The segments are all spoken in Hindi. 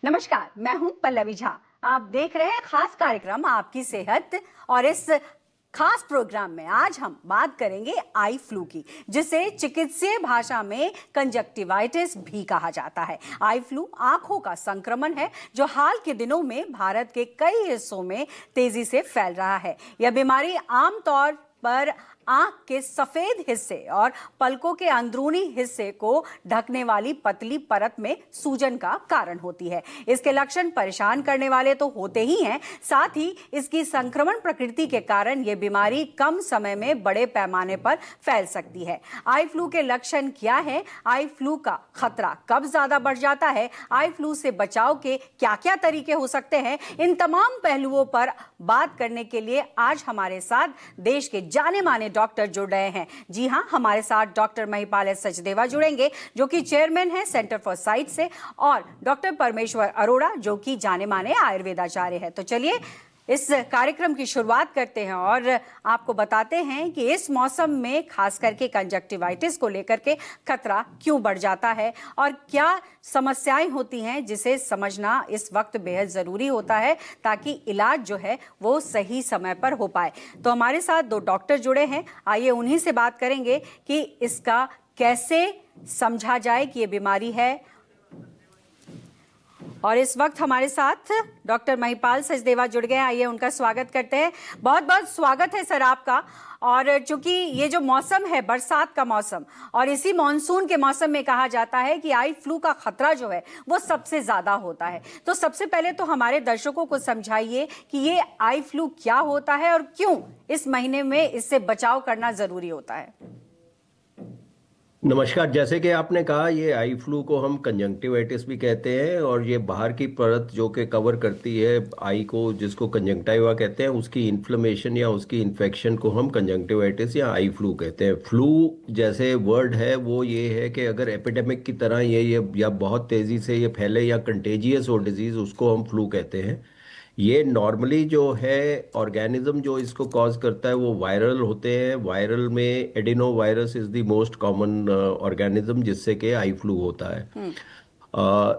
नमस्कार, मैं हूं पल्लवी झा। आप देख रहे हैं खास कार्यक्रम आपकी सेहत। और इस खास प्रोग्राम में आज हम बात करेंगे आई फ्लू की, जिसे चिकित्सीय भाषा में कंजक्टिवाइटिस भी कहा जाता है। आई फ्लू आंखों का संक्रमण है जो हाल के दिनों में भारत के कई हिस्सों में तेजी से फैल रहा है। यह बीमारी आमतौर पर आंख के सफेद हिस्से और पलकों के अंदरूनी हिस्से को ढकने वाली पतली परत में सूजन का कारण होती है। इसके लक्षण परेशान करने वाले तो होते ही हैं, साथ ही इसकी संक्रमण प्रकृति के कारण यह बीमारी कम समय में बड़े पैमाने पर फैल सकती है। आई फ्लू के लक्षण क्या है? आई फ्लू का खतरा कब ज्यादा बढ़ जाता है? आई फ्लू से बचाव के क्या क्या तरीके हो सकते हैं? इन तमाम पहलुओं पर बात करने के लिए आज हमारे साथ देश के जाने माने डॉक्टर जुड़ रहे हैं। जी हां, हमारे साथ डॉक्टर महिपाल एस सचदेवा जुड़ेंगे, जो कि चेयरमैन है सेंटर फॉर साइट से, और डॉक्टर परमेश्वर अरोड़ा, जो कि जाने माने आयुर्वेदाचार्य है। तो चलिए इस कार्यक्रम की शुरुआत करते हैं और आपको बताते हैं कि इस मौसम में खास करके कंजक्टिवाइटिस को लेकर के खतरा क्यों बढ़ जाता है और क्या समस्याएं होती हैं, जिसे समझना इस वक्त बेहद जरूरी होता है ताकि इलाज जो है वो सही समय पर हो पाए। तो हमारे साथ दो डॉक्टर जुड़े हैं, आइए उन्हीं से बात करेंगे कि इसका कैसे समझा जाए कि ये बीमारी है। और इस वक्त हमारे साथ डॉक्टर महिपाल सचदेवा जुड़ गए हैं, आइए उनका स्वागत करते हैं। बहुत बहुत स्वागत है सर आपका। और चूंकि ये जो मौसम है बरसात का मौसम, और इसी मॉनसून के मौसम में कहा जाता है कि आई फ्लू का खतरा जो है वो सबसे ज्यादा होता है, तो सबसे पहले तो हमारे दर्शकों को समझाइए कि ये आई फ्लू क्या होता है और क्यों इस महीने में इससे बचाव करना जरूरी होता है। नमस्कार। जैसे कि आपने कहा, ये आई फ्लू को हम कंजंक्टिवाइटिस भी कहते हैं, और ये बाहर की परत जो कि कवर करती है आई को, जिसको कंजंक्टिवा कहते हैं, उसकी इन्फ्लेमेशन या उसकी इन्फेक्शन को हम कंजंक्टिवाइटिस या आई फ्लू कहते हैं। फ्लू जैसे वर्ड है वो ये है कि अगर एपिडेमिक की तरह ये या बहुत तेज़ी से ये फैले या कंटेजियस हो डिजीज़, उसको हम फ्लू कहते हैं। ये नॉर्मली जो है ऑर्गेनिज्म जो इसको कॉज करता है वो वायरल होते हैं। वायरल में adeno virus is the most common organism जिससे कि आई फ्लू होता है।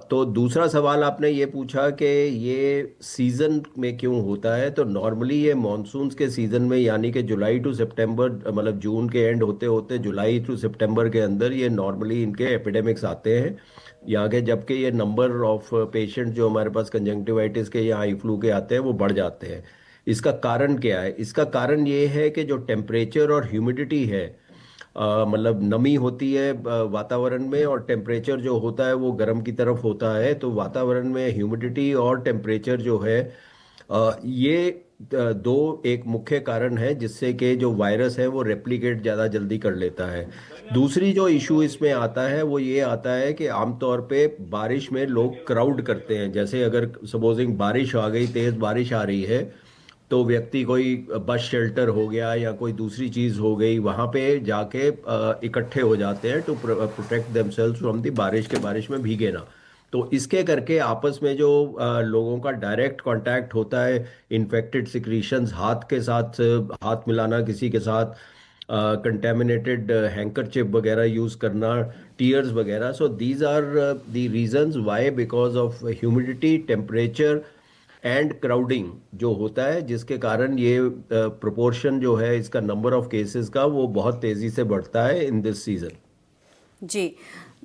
तो दूसरा सवाल आपने ये पूछा कि ये सीजन में क्यों होता है, तो नॉर्मली ये मॉनसून्स के सीजन में, यानी कि जुलाई टू सितंबर, मतलब जून के एंड होते होते जुलाई टू सितंबर के अंदर ये नॉर्मली इनके एपिडेमिक्स आते हैं यहाँ के, जबकि ये नंबर ऑफ पेशेंट जो हमारे पास कंजंक्टिवाइटिस के या आई फ्लू के आते हैं वो बढ़ जाते हैं। इसका कारण क्या है? इसका कारण ये है कि जो टेम्परेचर और ह्यूमिडिटी है, मतलब नमी होती है वातावरण में, और टेम्परेचर जो होता है वो गर्म की तरफ होता है। तो वातावरण में ह्यूमिडिटी और टेम्परेचर जो है, ये दो एक मुख्य कारण है जिससे कि जो वायरस है वो रेप्लिकेट ज़्यादा जल्दी कर लेता है। दूसरी जो इशू इसमें आता है वो ये आता है कि आमतौर पे बारिश में लोग क्राउड करते हैं। जैसे अगर सपोजिंग बारिश आ गई, तेज़ बारिश आ रही है, तो व्यक्ति कोई बस शेल्टर हो गया या कोई दूसरी चीज़ हो गई, वहाँ पे जाके इकट्ठे हो जाते हैं to protect themselves from the बारिश में भीगे ना। तो इसके करके आपस में जो लोगों का डायरेक्ट कांटेक्ट होता है, इन्फेक्टेड सिक्रीशंस, हाथ के साथ हाथ मिलाना किसी के साथ, कंटेमिनेटेड हैंकरचिप वगैरह यूज़ करना, टीयर्स वगैरह, so these are the reasons why, because of humidity, temperature and crowding जो होता है, जिसके कारण ये प्रोपोर्शन जो है इसका नंबर ऑफ केसेस का वो बहुत तेज़ी से बढ़ता है इन दिस सीजन। जी,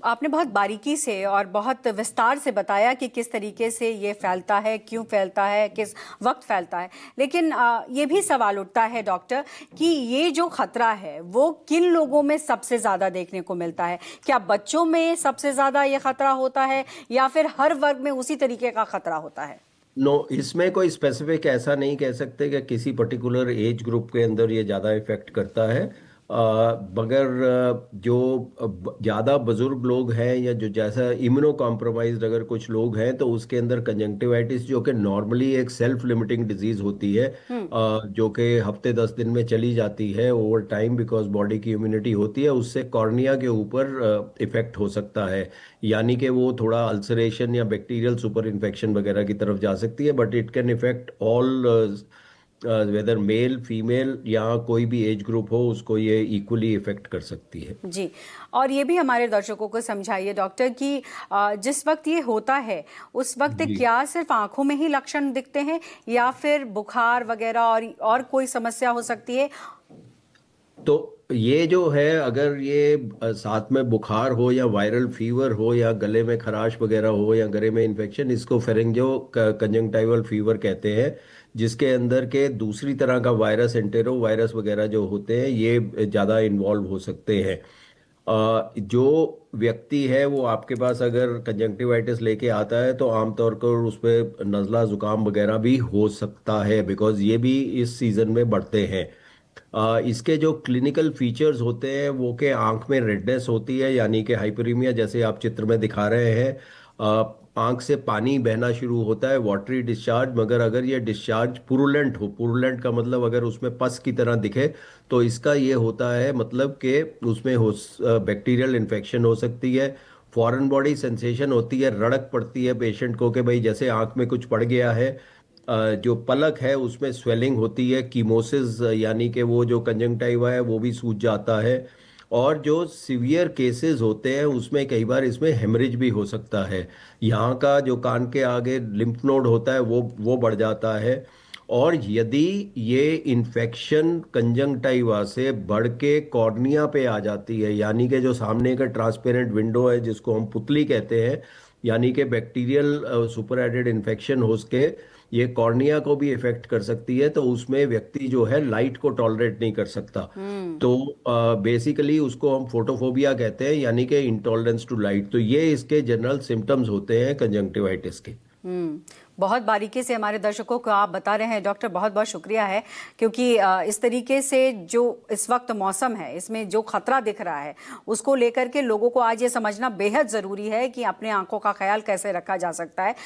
आपने बहुत बारीकी से और बहुत विस्तार से बताया कि किस तरीके से ये फैलता है, क्यों फैलता है, किस वक्त फैलता है। लेकिन ये भी सवाल उठता है डॉक्टर कि ये जो खतरा है वो किन लोगों में सबसे ज़्यादा देखने को मिलता है? क्या बच्चों में सबसे ज़्यादा ये खतरा होता है या फिर हर वर्ग में उसी तरीके का खतरा होता है? नो, इसमें कोई स्पेसिफिक ऐसा नहीं कह सकते कि किसी पर्टिकुलर एज ग्रुप के अंदर ये ज़्यादा इफेक्ट करता है। मगर जो ज़्यादा बुजुर्ग लोग हैं या जो जैसा इम्यूनो कॉम्प्रोमाइज्ड अगर कुछ लोग हैं, तो उसके अंदर कंजंक्टिवाइटिस, जो कि नॉर्मली एक सेल्फ लिमिटिंग डिजीज होती है, जो कि हफ्ते 10 दिन में चली जाती है ओवर टाइम, बिकॉज बॉडी की इम्यूनिटी होती है, उससे कॉर्निया के ऊपर इफेक्ट हो सकता है। यानी कि वो थोड़ा अल्सरेशन या बैक्टीरियल सुपर इन्फेक्शन वगैरह की तरफ जा सकती है, but it can effect all whether male female या कोई भी एज ग्रुप हो, उसको ये इक्वली इफेक्ट कर सकती है। जी, और ये भी हमारे दर्शकों को समझाइए डॉक्टर कि जिस वक्त ये होता है उस वक्त जी। क्या सिर्फ आंखों में ही लक्षण दिखते हैं या फिर बुखार वगैरह और कोई समस्या हो सकती है? तो ये जो है, अगर ये साथ में बुखार हो या वायरल फीवर हो या गले में खराश वगैरह हो या गले में इन्फेक्शन, इसको फेरेंजियो कंजंक्टिवल फीवर कहते हैं, जिसके अंदर के दूसरी तरह का वायरस, एंटेरो वायरस वगैरह जो होते हैं, ये ज़्यादा इन्वॉल्व हो सकते हैं। जो व्यक्ति है वो आपके पास अगर कंजंक्टिवाइटिस लेके आता है तो आमतौर पर उस पर नज़ला जुकाम वगैरह भी हो सकता है, बिकॉज ये भी इस सीजन में बढ़ते हैं। इसके जो क्लिनिकल फीचर्स होते हैं वो के आंख में रेडनेस होती है, यानी कि हाइपरीमिया, जैसे आप चित्र में दिखा रहे हैं। आंख से पानी बहना शुरू होता है, वाटरी डिस्चार्ज, मगर अगर ये डिस्चार्ज पुरुलेंट हो, पुरुलेंट का मतलब अगर उसमें पस की तरह दिखे, तो इसका ये होता है मतलब कि उसमें हो बैक्टीरियल इन्फेक्शन हो सकती है। फॉरेन बॉडी सेंसेशन होती है, रड़क पड़ती है पेशेंट को कि भाई जैसे आंख में कुछ पड़ गया है। जो पलक है उसमें स्वेलिंग होती है, कीमोसिस, यानी कि वो जो कंजंक्टिवा है वो भी सूज जाता है। और जो सीवियर केसेस होते हैं उसमें कई बार इसमें हेमरेज भी हो सकता है। यहाँ का जो कान के आगे लिम्फ नोड होता है वो बढ़ जाता है। और यदि ये इन्फेक्शन कंजंक्टिवा से बढ़ के कॉर्निया पे आ जाती है, यानी कि जो सामने का ट्रांसपेरेंट विंडो है जिसको हम पुतली कहते हैं, यानी कि बैक्टीरियल सुपर एडेड इन्फेक्शन हो के ये कॉर्निया को भी इफेक्ट कर सकती है, तो उसमें व्यक्ति जो है लाइट को टॉलरेट नहीं कर सकता। तो बेसिकली उसको हम फोटोफोबिया कहते हैं, यानी कि इंटॉलरेंस टू लाइट। तो ये इसके जनरल सिम्टम्स होते हैं कंजंक्टिवाइटिस के। बहुत बारीकी से हमारे दर्शकों को आप बता रहे हैं डॉक्टर, बहुत बहुत शुक्रिया है, क्योंकि इस तरीके से जो इस वक्त मौसम है इसमें जो खतरा दिख रहा है उसको लेकर के लोगों को आज ये समझना बेहद ज़रूरी है कि अपने आंखों का ख्याल कैसे रखा जा सकता है।